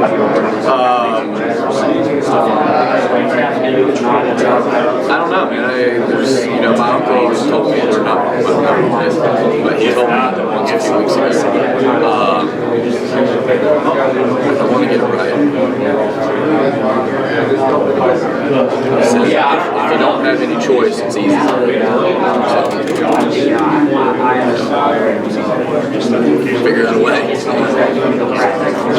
I don't know, man. There's, my uncle always told me, or not, but he told me that once a few weeks ago. I want to get it right. He says, if you don't have any choice, it's easy. Figure out a way.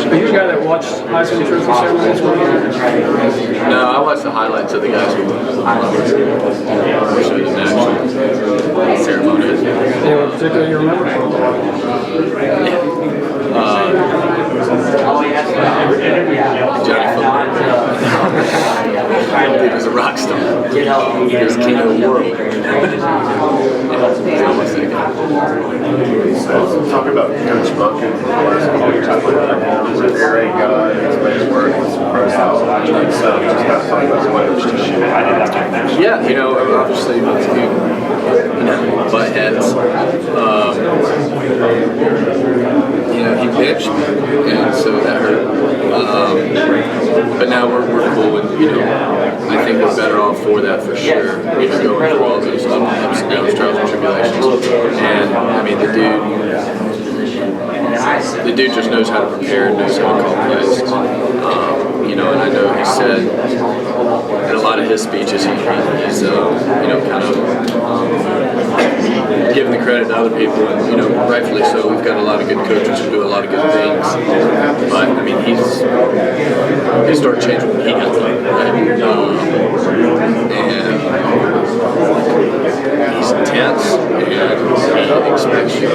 Are you a guy that watched Heisman Trophy ceremonies? No, I watched the highlights of the guys who showed the national ceremony. Anyone particular you remember? Johnny Football. He was a rock star. He was king of the world. Talk about Coach Buck and he's an air raid guy, he's made his work with some pros. Yeah, obviously, butt heads. He pitched, and so that hurt. But now we're cool, and I think we're better off for that for sure. Going through all those ups and downs, trials and tribulations, and the dude just knows how to prepare and knows how to call plays. And I know he said in a lot of his speeches he's kind of giving the credit to other people, and rightfully so. We've got a lot of good coaches who do a lot of good things, but he started changing when he got there, right? And he's intense, and he expects you to do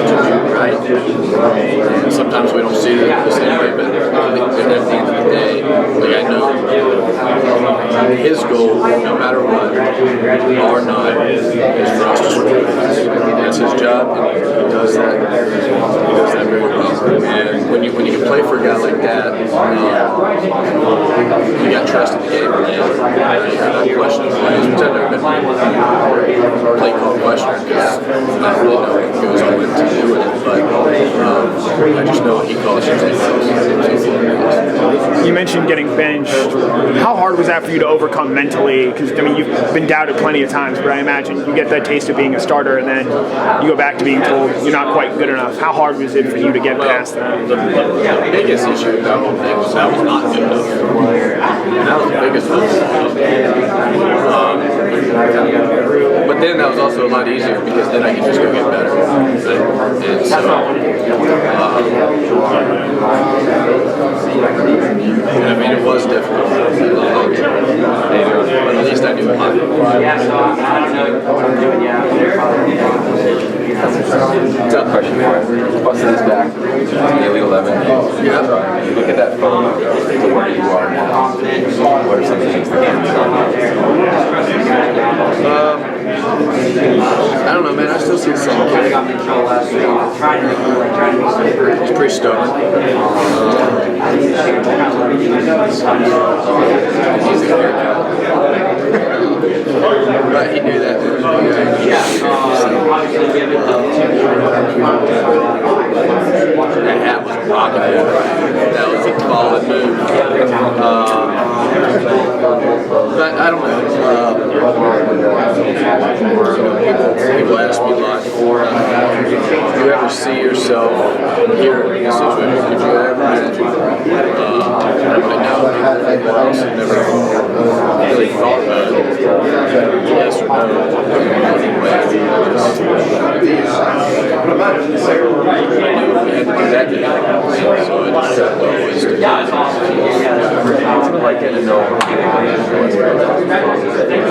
right. And sometimes we don't see it the same way, but at the end of the day, I know his goal, no matter what, or not, is for us to score. That's his job, and he does that. He does that very well. And when you can play for a guy like that, you got trust in the game. You're not questioning plays, which I've never been play call questioner because I don't really know what goes on to do with it. But I just know what he calls it. You mentioned getting benched. How hard was that for you to overcome mentally? Because you've been doubted plenty of times, but I imagine you get that taste of being a starter, and then you go back to being told you're not quite good enough. How hard was it for you to get past that? The biggest issue with that whole thing was I was not good enough. And that was the biggest one. But then that was also a lot easier because then I could just go get better. And so, it was difficult. But at least I knew how. Tough question for you. Busted his back in the Elite 11. Yeah. You look at that photo to where you are now. What are some of the things that can be done? I don't know, man. I still see the same kid. He's pretty stubborn. He's a haircut. But he knew that. That hat was rocking. That was a solid move. But I don't know. People ask me a lot, do you ever see yourself here in this situation? Could you ever imagine? But now people else have never really thought about it. Yes or no. Anyway, I knew we had to do that today. So I just said, well, always do that. What's it like getting to know?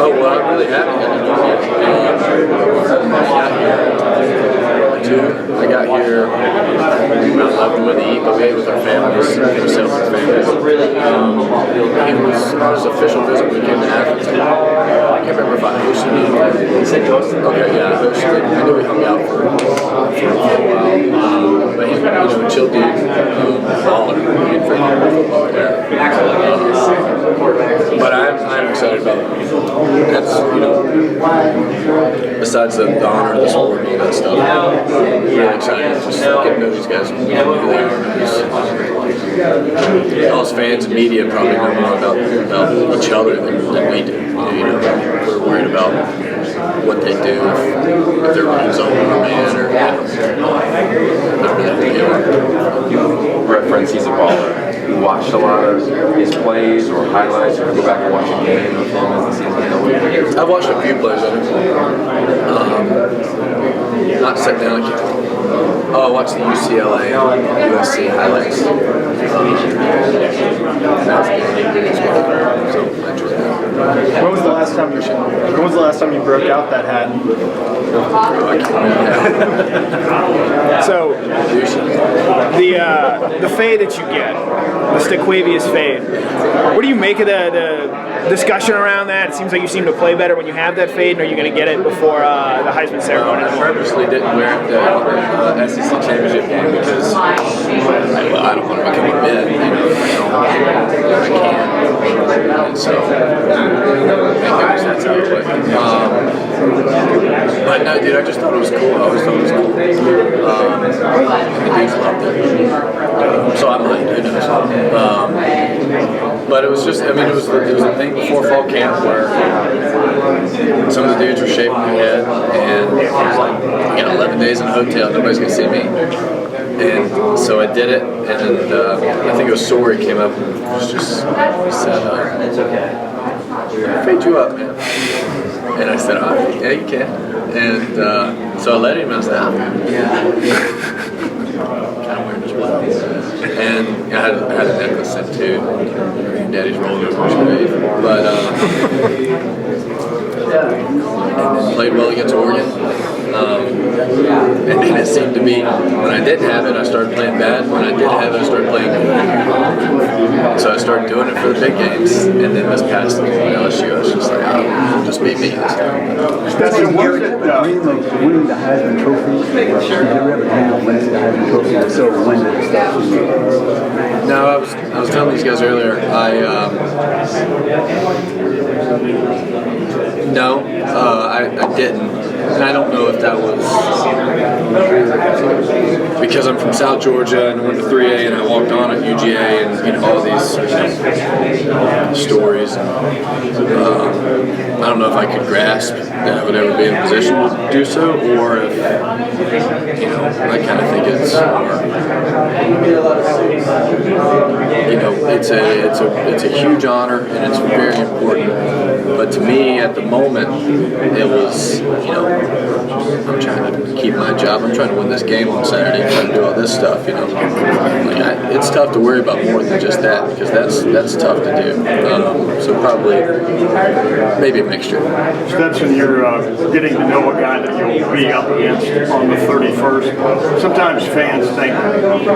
Oh, well, I really haven't gotten to know yet. I got here, I loved the way to eat, but we ate with our families, set up with families. It was his official visit when we came to Athens. I can't remember if I hosted him. You said you hosted? Okay, yeah, I hosted him. I knew we hung out for a while. But he's a chill dude, baller, and freaking football player. But I'm excited about it. That's, besides the honor of this award and all that stuff, I'm really excited. Just getting to know these guys, who they are. us fans and media probably know more about each other than we do. You know, we're worried about what they do if they're running zone or man or whatever that they are. You reference he's a baller. You watched a lot of his plays or highlights, or go back and watch a game of him as the season goes? I've watched a few plays of him. Not sat down. I watched the UCLA USC highlights. That was good. So I enjoyed that. When was the last time you broke out that hat? So the fade that you get, the Stickwavius fade, what do you make of the discussion around that? It seems like you seem to play better when you have that fade, and are you going to get it before the Heisman ceremony? I purposely didn't wear it the SEC championship game because I don't want to become a mid. You know, I can't. And so that's how it went. But no, dude, I just thought it was cool. I always thought it was cool. The dudes loved it. So I might, who knows. But it was just, I mean, it was a thing before fall camp where some of the dudes were shaving their head, and it was like, I got 11 days in a hotel, nobody's going to see me. And so I did it, and then I think it was Sorry came up and was just, he said, fade you up, man. And I said, yeah, you can. And so I let him, and I said, kind of weird as well. And I had a necklace sent too. Daddy's rolled over his grave. But and then played well against Oregon. And then it seemed to be, when I didn't have it, I started playing bad. When I did have it, I started playing good. So I started doing it for the big games. And then this past LSU, I was just like, just beat me this time. Stetson, what was it dream of winning the Heisman Trophy? Did you ever dream of winning the Heisman Trophy? So when did it start? No, I was telling these guys earlier, I didn't. And I don't know if that was because I'm from South Georgia and I went to 3A and I walked on at UGA and all these stories. I don't know if I could grasp that I would ever be in a position to do so, or if I kind of think it's it's a huge honor and it's very important. But to me, at the moment, it was I'm trying to keep my job. I'm trying to win this game on Saturday. I'm trying to do all this stuff. It's tough to worry about more than just that because that's tough to do. So probably maybe a mixture. Stetson, you're getting to know a guy that you'll be up against on the 31st. Sometimes fans think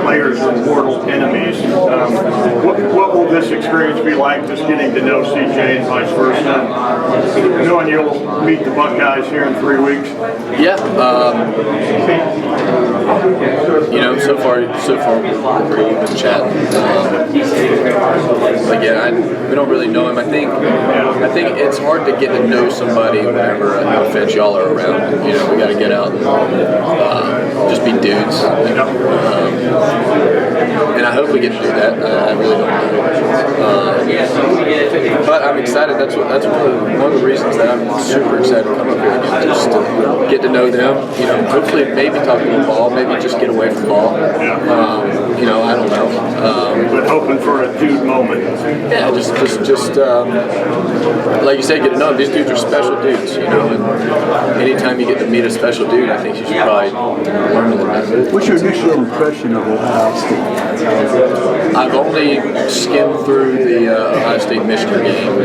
players are mortal enemies. What will this experience be like, just getting to know CJ and vice versa? Knowing you'll meet the Buckeyes here in 3 weeks? Yeah. So far we're cool. We've been chatting. Again, we don't really know him. I think it's hard to get to know somebody whenever, no offense, y'all are around. We got to get out and just be dudes. And I hope we get to do that. I really don't know. But I'm excited. That's one of the reasons that I'm super excited to come up here again, just to get to know them. Hopefully maybe talk a little ball, maybe just get away from ball. I don't know. But hoping for a dude moment. Yeah, just like you said, get to know them. These dudes are special dudes, and anytime you get to meet a special dude, I think you should probably learn a little bit. What's your initial impression of Ohio State? I've only skimmed through the Ohio State-Michigan game.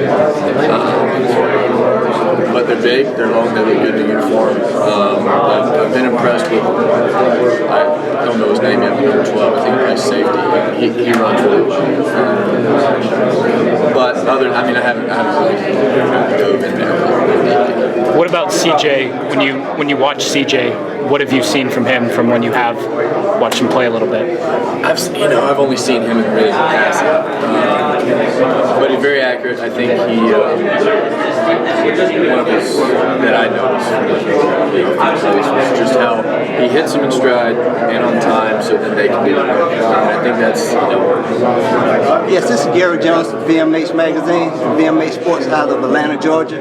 But they're big, they're long, they look good in the uniform. I've been impressed with, I don't know his name yet, but number 12, I think he plays safety. He runs really well. But I haven't really dove in there. What about CJ? When you watch CJ, what have you seen from him from when you have watched him play a little bit. I've only seen him in really passing, but he's very accurate. I think he one of his that I noticed was just how he hits them in stride and on time, so that they can do it. I think that's. Yes, this is Gary Jones from VMH Magazine, VMH Sports out of Atlanta, Georgia.